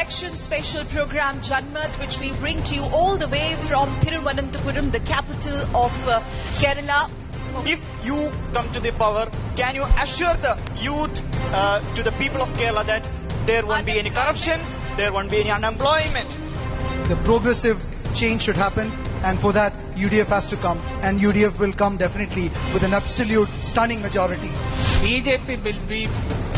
election special program Janmat, which we bring to you all the way from Thiruvananthapuram, the capital of Kerala. If you come to the power, can you assure the youth, to the people of Kerala, that there won't be any corruption, there won't be any unemployment? The progressive change should happen, and for that UDF has to come, and UDF will come definitely with an absolute stunning majority. BJP will be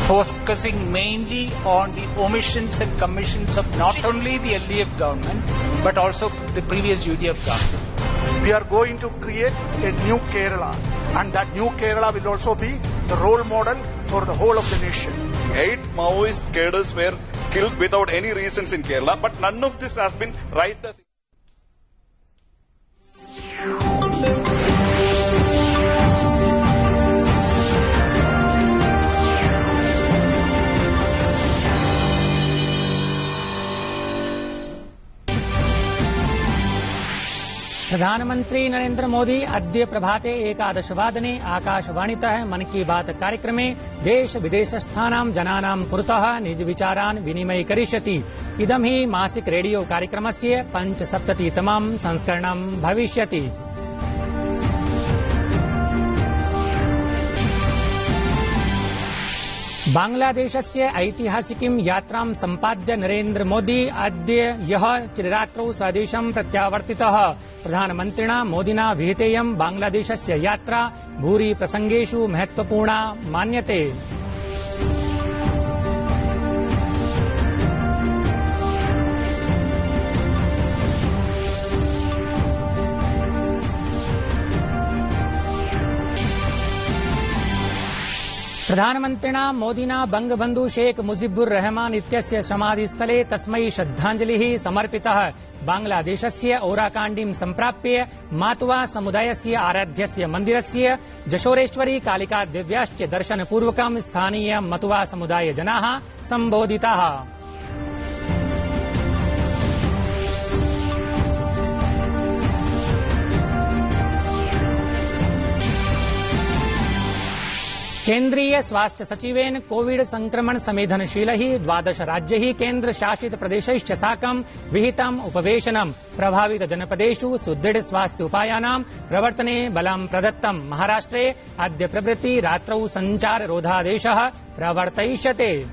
focusing mainly on the omissions and commissions of not only the LDF government but also the previous UDF government. We are going to create a new Kerala, and that new Kerala will also be the role model for the whole of the nation. 8 Maoist cadres were killed without any reasons in Kerala, but none of this has been raised as... प्रधानमंत्री नरेंद्र मोदी अद्य प्रभाते 11 वादने आकाशवाणीतः मन की बात कार्यक्रमे देश विदेशस्थानां जनानां पुरतः निज विचारान् विनिमयीकरिष्यति। इदं हि मासिक रेडियो कार्यक्रमस्य 75तमं संस्करणं भविष्यति। बांग्लादेशस्य ऐतिहासिकीं यात्रां सम्पाद्य नरेंद्र मोदी अद्य चिररात्रौ स्वदेशं प्रत्यावर्तितः। प्रधानमन्त्रिणा मोदिना विहितेयं बांग्लादेशस्य यात्रा भूरि प्रसंगेषु महत्वपूर्णा मान्यते। प्रधानमन्त्रिणा मोदिना बंगबंधु शेख मुजिबुर रहमान इत्यस्य समाधिस्थले तस्मै श्रद्धाञ्जलिः समर्पितः। बांग्लादेशस्य ओराकाण्डीं सम्प्राप्य मातुवा समुदायस्य आराध्यस्य मन्दिरस्य जशोरेश्वरी कालिका देव्याश्च दर्शनपूर्वकं स्थानीय मतुवा समुदाय जनाः सम्बोधिताः। केन्द्रीय स्वास्थ्य सचिवेन कोविड संक्रमण संवेदनशीलैः 12 राज्यैः केन्द्र शासित प्रदेशैश्च साकं विहितम् उपवेशनम्। प्रभावित जनपदेषु सुदृढ़ स्वास्थ्य उपायानां प्रवर्तने बलं प्रदत्तम्। महाराष्ट्रे अद्य प्रभृति रात्रौ संचार रोधादेशः प्रवर्तयिष्यते।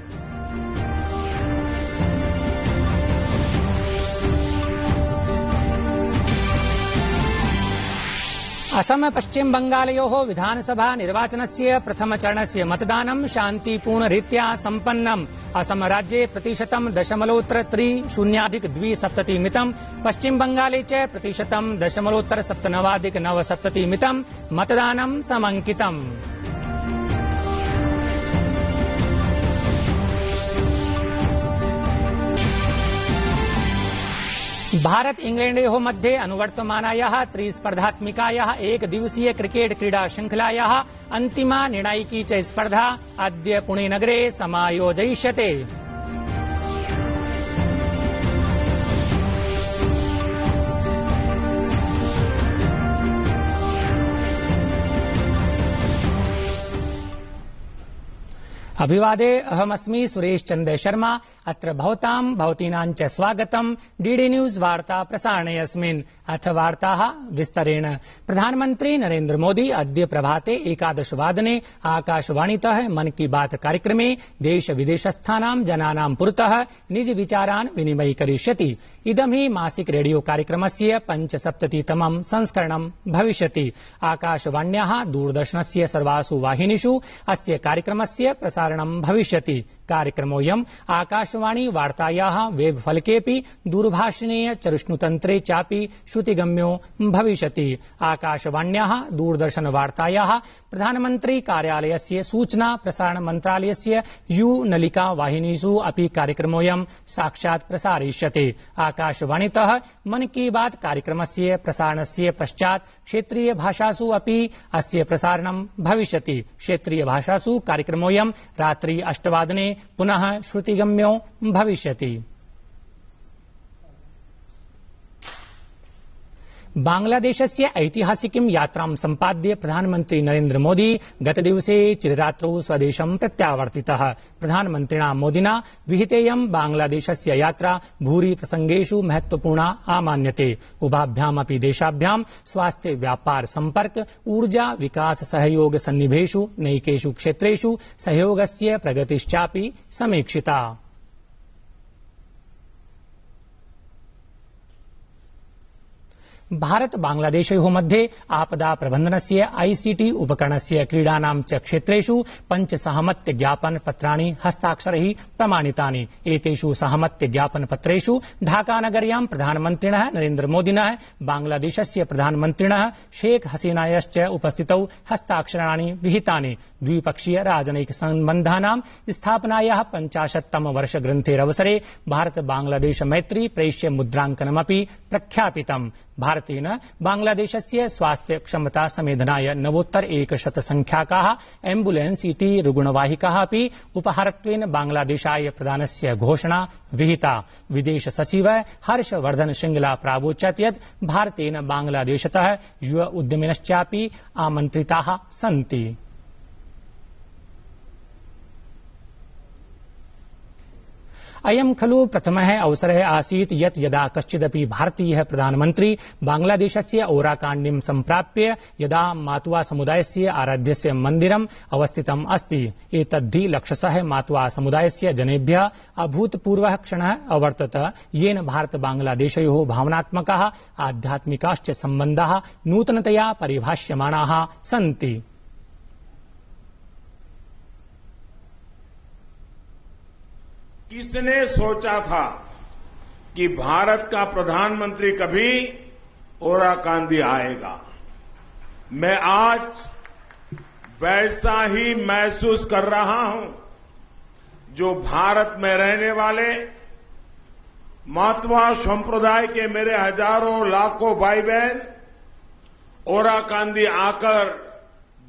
असम पश्चिम बंगालयोः विधानसभा निर्वाचनस्य प्रथम चरणस्य मतदानं शान्तिपूर्णरीत्या सम्पन्नम्। असम राज्ये प्रतिशतं 0.30 मितं, पश्चिम बंगाले च प्रतिशतं 0.97 मितं मतदानं समंकितम्। भारत इंग्लैंडयोः मध्ये अनुवर्तमानायाः त्रिस्पर्धात्मिकायाः एकदिवसीय क्रिकेट क्रीडा श्रृंखलायाः अन्तिमा निर्णायिकी च स्पर्धा अद्य पुणे नगरे समायोजयिष्यते। अभिवादे अहमस्मि सुरेश चंद्र शर्मा। अत्र भवतीनां च स्वागतम् डीडी न्यूज वार्ता प्रसारणेऽस्मिन्। अथ वार्ताः विस्तरेण। प्रधानमन्त्री नरेंद्र मोदी अद्य प्रभाते 11 वादने आकाशवाणीतः मन की बात कार्यक्रमे देश विदेशस्थानां जनानां पुरतः निज विचारान् विनिमयीकरिष्यति। इदं हि मासिक रेडियो कार्यक्रमस्य 75तमं संस्करणं भविष्यति। आकाशवाण्याः दूरदर्शनस्य सर्वासु वाहिनीषु अस्य कार्यक्रमस्य प्रसारणं भविष्यति। कार्यक्रमोऽयम् आकाशवाणी वार्तायाः वेब फलकेऽपि दूरभाषिणीय चरुष्णुतन्त्रे चापि श्रुतिगम्यो भविष्यति। आकाशवाण्याः दूरदर्शन वार्तायाः प्रधानमन्त्री कार्यालयस्य सूचना प्रसारण मन्त्रालयस्य यू नलिका वाहिनीषु अपि कार्यक्रमोऽयं साक्षात् प्रसारयिष्यते। आकाशवाणीतः मन की बात कार्यक्रमस्य प्रसारणस्य पश्चात् क्षेत्रीय भाषासु अपि अस्य प्रसारणं भविष्यति। क्षेत्रीय भाषासु कार्यक्रमोऽयं रात्रि 8 वादने पुनः श्रुतिगम्यो भविष्यति। बांग्लादेशस्य ऐतिहासिकीं यात्रां सम्पाद्य प्रधानमन्त्री नरेन्द्र मोदी गतदिवसे चिररात्रौ स्वदेशं प्रत्यावर्तितः। प्रधानमन्त्रिणा मोदिना विहितेयं बांग्लादेशस्य यात्रा भूरि प्रसंगेषु महत्वपूर्णा आमान्यते। उभाभ्यामपि देशाभ्यां स्वास्थ्य, व्यापार, सम्पर्क, ऊर्जा, विकास, सहयोग सन्निभेषु नैकेषु क्षेत्रेषु सहयोगस्य प्रगतिश्चापि समीक्षिता। भारत बांग्लादेशयोः मध्ये आपदा प्रबन्धनस्य ICT उपकरणस्य क्रीडानां च क्षेत्रेषु 5 सहमत्य ज्ञापन पत्राणि हस्ताक्षरैः प्रमाणितानि। एतेषु सहमत्य ज्ञापन पत्रेषु ढाकानगर्यां प्रधानमन्त्रिणः नरेन्द्र मोदिनः बांग्लादेशस्य प्रधानमन्त्रिणः शेख हसीनायश्च उपस्थितौ हस्ताक्षराणि विहितानि। द्विपक्षीय राजनयिक सम्बन्धानां स्थापनायाः 50तम वर्षग्रन्थेरवसरे भारत बांग्लादेश मैत्री प्रेष्य मुद्राङ्कनमपि प्रख्यापितम्। भारतेन बांग्लादेशस्य स्वास्थ्य क्षमता समेधनाय नवोत्तर 100 संख्याकाः एम्बुलेंस इति रुग्णवाहिकाः अपि उपहारत्वेन बांग्लादेशाय प्रदानस्य घोषणा विहिता। विदेश सचिव हर्षवर्धन श्रृंगला प्रावोचत् यत् भारतेन बांग्लादेशतः युव उद्यमिनश्चापि आमन्त्रिताः सन्ति। अयं खलु प्रथमः अवसरः आसीत् यत् यदा कश्चिदपि भारतीयः प्रधानमन्त्री बांग्लादेशस्य ओराकाण्डीं सम्प्राप्य यदा मातुआ समुदायस्य आराध्यस्य मन्दिरम् अवस्थितम् अस्ति। एतद्धि लक्षशः मातुआ समुदायस्य जनेभ्यः अभूतपूर्वः क्षणः अवर्तत, येन भारत बांग्लादेशयोः भावनात्मकाः आध्यात्मिकाश्च सम्बन्धाः नूतनतया परिभाष्यमाणाः सन्ति। किसने सोचा था कि भारत का प्रधानमंत्री कभी ओराकांदी आएगा। मैं आज वैसा ही महसूस कर रहा हूं जो भारत में रहने वाले मातवा संप्रदाय के मेरे हजारों लाखों भाई बहन ओराकांदी आकर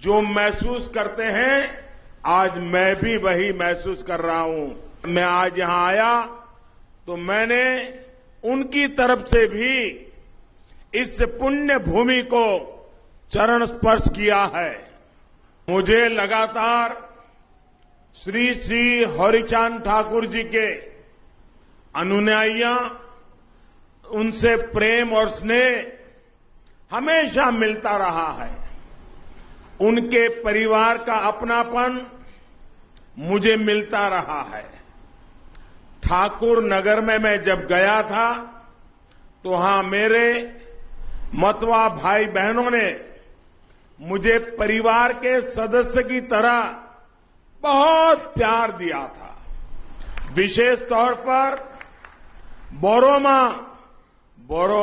जो महसूस करते हैं, आज मैं भी वही महसूस कर रहा हूं। मैं आज यहां आया तो मैंने उनकी तरफ से भी इस पुण्य भूमि को चरण स्पर्श किया है। मुझे लगातार श्री श्री हरिचांद ठाकुर जी के अनुयायियां, उनसे प्रेम और स्नेह हमेशा मिलता रहा है। उनके परिवार का अपनापन मुझे मिलता रहा है। ठाकुर नगर में मैं जब गया था तो वहां मेरे मतवा भाई बहनों ने मुझे परिवार के सदस्य की तरह बहुत प्यार दिया था। विशेष तौर पर बोरो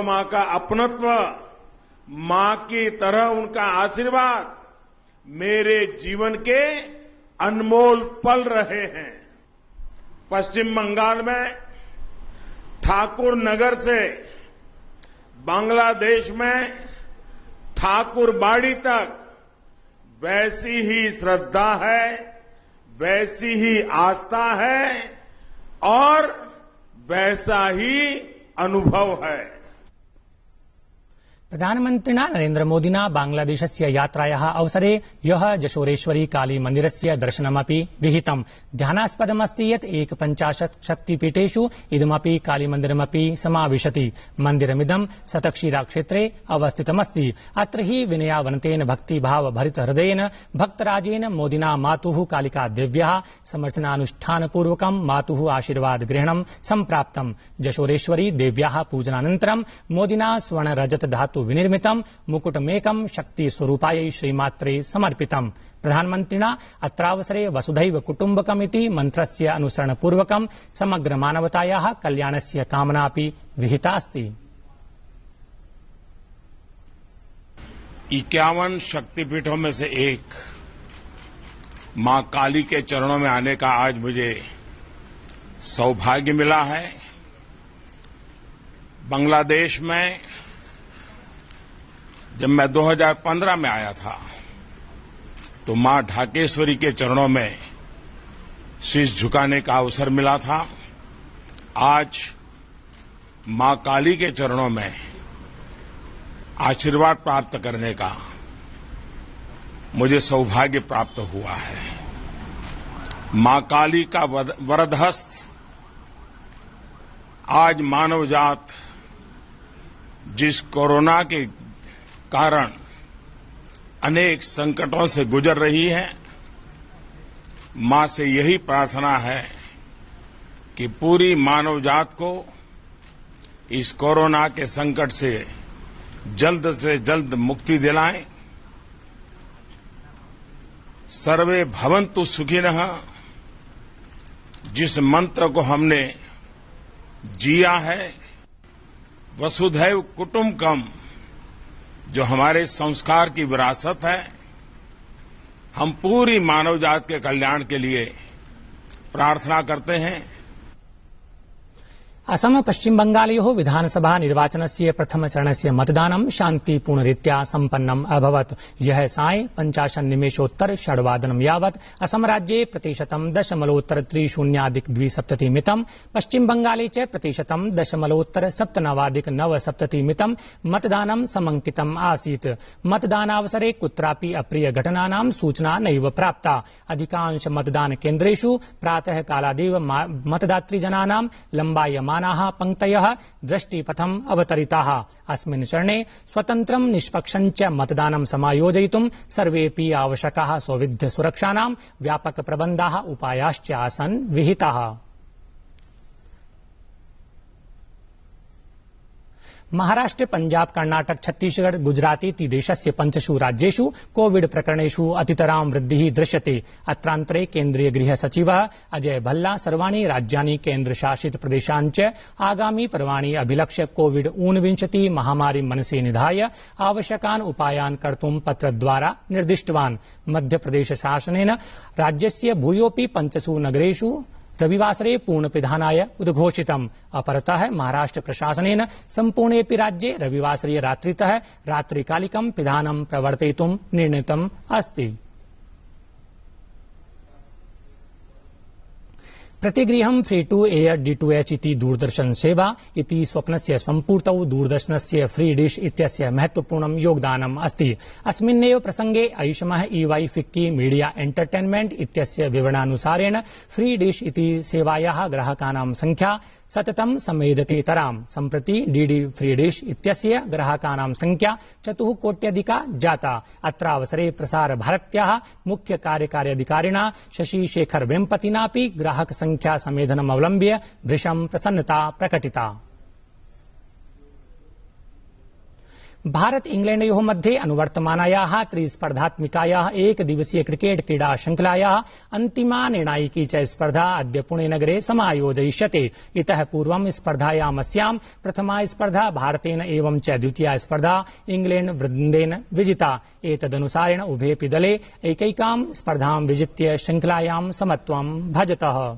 मां का अपनत्व, मां की तरह उनका आशीर्वाद मेरे जीवन के अनमोल पल रहे हैं। पश्चिम बंगाल में ठाकुर नगर से बांग्लादेश में ठाकुर बाड़ी तक वैसी ही श्रद्धा है, वैसी ही आस्था है और वैसा ही अनुभव है। प्रधानमन्त्रिणा नरेन्द्र मोदिना बांग्लादेशस्य यात्रायाः अवसरे ह्यः जशोरेश्वरी काली मन्दिरस्य दर्शनमपि विहितम्। ध्यानास्पदमस्ति यत् 51 शक्तिपीठेषु इदमपि कालीमन्दिरमपि समाविशति। मन्दिरमिदं शतक्षीरा क्षेत्रे अवस्थितमस्ति। अत्र हि विनयावनतेन भक्तिभाव भरित हृदयेन भक्तराजेन मोदिना मातुः कालिका देव्याः समर्चनानुष्ठानपूर्वकं मातुः आशीर्वाद ग्रहणं सम्प्राप्तम्। जशोरेश्वरी देव्याः पूजनानन्तरं मोदिना स्वर्ण रजत धातु विनिर्मितं मुकुटमेकं शक्ति स्वरूपायै श्रीमात्रे समर्पितम्। प्रधानमन्त्रिणा अत्रावसरे वसुधैव कुटुम्बकमिति मन्त्रस्य अनुसरणपूर्वकं समग्र मानवतायाः कल्याणस्य कामनापि विहितास्ति। 51 शक्तिपीठों में से एक मां काली के चरणों में आने का आज मुझे सौभाग्य मिला है। बांग्लादेश में जब मैं 2015 में आया था तो मां ढाकेश्वरी के चरणों में शीश झुकाने का अवसर मिला था। आज मां काली के चरणों में आशीर्वाद प्राप्त करने का मुझे सौभाग्य प्राप्त हुआ है। मां काली का वरदहस्त आज मानव जात जिस कोरोना के कारण अनेक संकटों से गुजर रही है, मां से यही प्रार्थना है कि पूरी मानव जात को इस कोरोना के संकट से जल्द मुक्ति दिलाएं। सर्वे भवन्तु सुखिनः जिस मंत्र को हमने जिया है, वसुधैव कुटुंबकम जो हमारे संस्कार की विरासत है, हम पूरी मानव जात के कल्याण के लिए प्रार्थना करते हैं। असम पश्चिम बंगालयोः विधानसभा निर्वाचनस्य प्रथमचरणस्य मतदानं शान्तिपूर्णरीत्या सम्पन्नम् अभवत्। ह्यः सायं 55 निमेषोत्तर 6 वादनं यावत् असम राज्ये 0.302 मितं, पश्चिम बंगाले च 0.97 मितं मतदानं समंकितम् आसीत्। मतदानावसरे कुत्रापि अप्रिय घटनानां सूचना नैव प्राप्ता। अधिकांश मतदान केन्द्रेषु प्रातः कालादेव मतदातृजनानां लम्बायमानाः पंक्तयः दृष्टिपथम् अवतरिताः। अस्मिन् चरणे स्वतन्त्रं निष्पक्षं च मतदानं समायोजयितुं सर्वेऽपि आवश्यकाः सौविध्य सुरक्षाणां व्यापक प्रबन्धाः उपायाश्च आसन् विहिताः। महाराष्ट्र, पंजाब, कर्णाटक, छत्तीसगढ़, गुजरात इति देशस्य 5 राज्येषु कोविड प्रकरणेषु अतितरां वृद्धिः दृश्यते। अत्रान्तरे केन्द्रीय गृह सचिवः अजय भल्ला सर्वाणि राज्यानि केन्द्रशासित प्रदेशान् च आगामि पर्वाणि अभिलक्ष्य कोविड-19 महामारीं मनसि निधाय आवश्यकान् उपायान् कर्तुं पत्रद्वारा निर्दिष्टवान्। मध्यप्रदेश शासनेन राज्यस्य भूयोऽपि 5 नगरेषु रविवासरे पूर्णपिधानाय उद्घोषितम्। अपरतः महाराष्ट्र प्रशासनेन सम्पूर्णेऽपि राज्ये रविवासरीय रात्रितः रात्रिकालिकं पिधानं प्रवर्तयितुं निर्णीतम् अस्ति। प्रतिगृहं फ्री टू एयर D2H इति दूरदर्शन सेवा इति स्वप्नस्य सम्पूर्तौ दूरदर्शनस्य फ्री डिश इत्यस्य महत्वपूर्णं योगदानम् अस्ति। अस्मिन्नेव प्रसंगे ऐषमः EY फिक्की मीडिया एंटरटेनमेंट इत्यस्य विवरणानुसारेण फ्री डिश इति सेवायाः ग्राहकानां संख्या सततं समेधतेतराम्। सम्प्रति DD फ्री डिश इत्यस्य ग्राहकानां संख्या 4 कोट्यधिका जाता। अत्रावसरे प्रसार भारत्याः मुख्य कार्यकारी अधिकारिणा शशि शेखर वेम्पतिनापि ग्राहक संख्या समेधनमवलम्ब्य भृशं प्रसन्नता प्रकटिता। भारत इंग्लैंडयोः मध्ये अनुवर्तमानायाः त्रिस्पर्धात्मिकायाः एकदिवसीय क्रिकेट क्रीडा श्रृंखलायाः अन्तिमा निर्णायिकी च स्पर्धा अद्य पुणे नगरे समायोजयिष्यते। इतः पूर्वं स्पर्धायामस्यां प्रथमा स्पर्धा भारतेन एवं च द्वितीया स्पर्धा इंग्लैंड वृन्देन विजिता। एतदनुसारेण उभेऽपि दले एकैकां स्पर्धां विजित्य श्रृंखलायां समत्वं भजतः।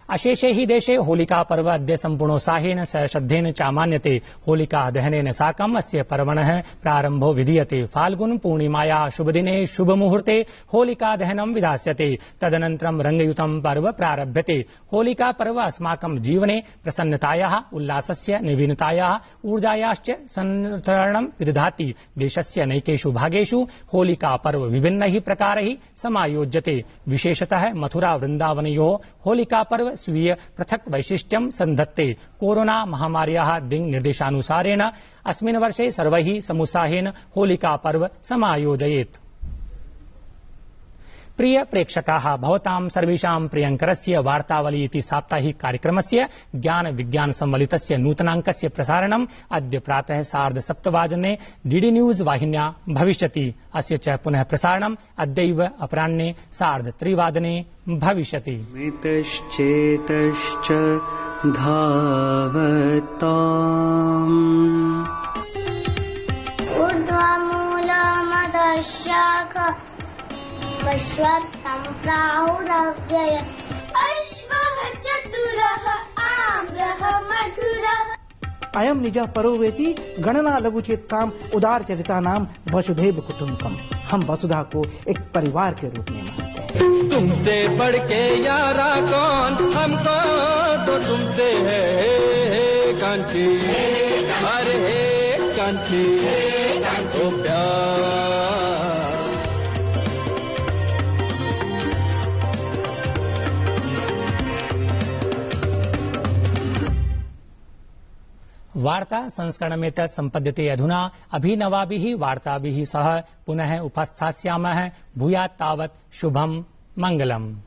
अशेषे हि देशे होलिका पर्व अद्य सम्पूर्णोत्साहेन सश्रद्धेन चामान्यते। होलिका दहनेन साकम् अस्य पर्वणः प्रारम्भो विधीयते। फाल्गुन पूर्णिमायाः शुभदिने शुभमुहूर्ते होलिका दहनं विधास्यते। तदनन्तरं रङ्गयुतं पर्व प्रारभ्यते। होलिका पर्व अस्माकं जीवने प्रसन्नतायाः, उल्लासस्य, नवीनतायाः, ऊर्जायाश्च संचरणं विदधाति। देशस्य नैकेषु भागेषु होलिका पर्व विभिन्नैः प्रकारैः समायोज्यते। विशेषतः मथुरा वृन्दावनयोः होलिका पर्व स्वीय पृथक वैशिष्ट्यं सन्धत्ते। कोरोना महामार्याः दिङ्निर्देशानुसारेण अस्मिन् वर्षे सर्वैः समुत्साहेन होलिका पर्व समायोजयेत्। प्रिय प्रेक्षकाः, भवतां सर्वेषां प्रियङ्करस्य वार्तावली इति साप्ताहिक कार्यक्रमस्य ज्ञान विज्ञान संवलितस्य नूतनाङ्कस्य प्रसारणम् अद्य प्रातः 7:30 डीडी न्यूज वाहिन्या भविष्यति। अस्य च पुनः प्रसारणम् अद्यैव अपराह्ने 3:30 भविष्यति। मितश्चेतश्च धावताम् ऊर्ध्वमूलमदशाखा अश्वत्थं प्राहुरव्यय अश्वः चतुरः आम्रः मधुरः। अयं निजः परोवेति गणना लघुचेतसाम उदार चरितानाम वसुधैव कुटुंबकम। हम वसुधा को एक परिवार के रूप में मानते हैं। तुमसे बढ़ के यारा कौन, हमको तो तुमसे है कांची, अरे हे कांची, ओ प्यार। वार्ता संस्करणमेतत् सम्पद्यते अधुना अभिनवाभिः वार्ताभिः सह पुनः उपस्थास्यामः। भूयात् तावत् शुभं मङ्गलम्।